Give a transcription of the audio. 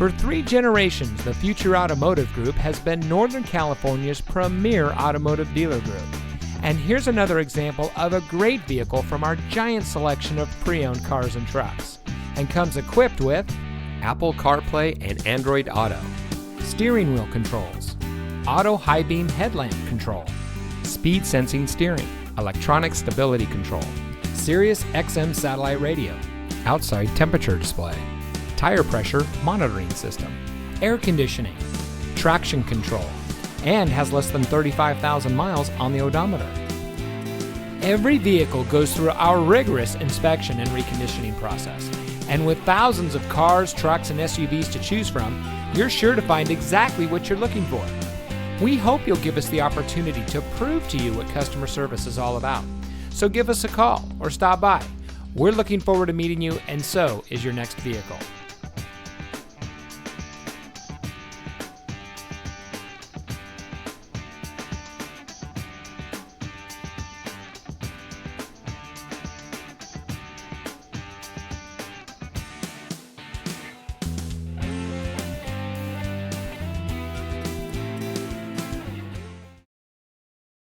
For 3 generations, the Future Automotive Group has been Northern California's premier automotive dealer group. And here's another example of a great vehicle from our giant selection of pre-owned cars and trucks. And comes equipped with Apple CarPlay and Android Auto, steering wheel controls, auto high beam headlamp control, speed sensing steering, electronic stability control, Sirius XM satellite radio, outside temperature display, tire pressure monitoring system, air conditioning, traction control, and has less than 35,000 miles on the odometer. Every vehicle goes through our rigorous inspection and reconditioning process. And with thousands of cars, trucks, and SUVs to choose from, you're sure to find exactly what you're looking for. We hope you'll give us the opportunity to prove to you what customer service is all about. So give us a call or stop by. We're looking forward to meeting you, and so is your next vehicle.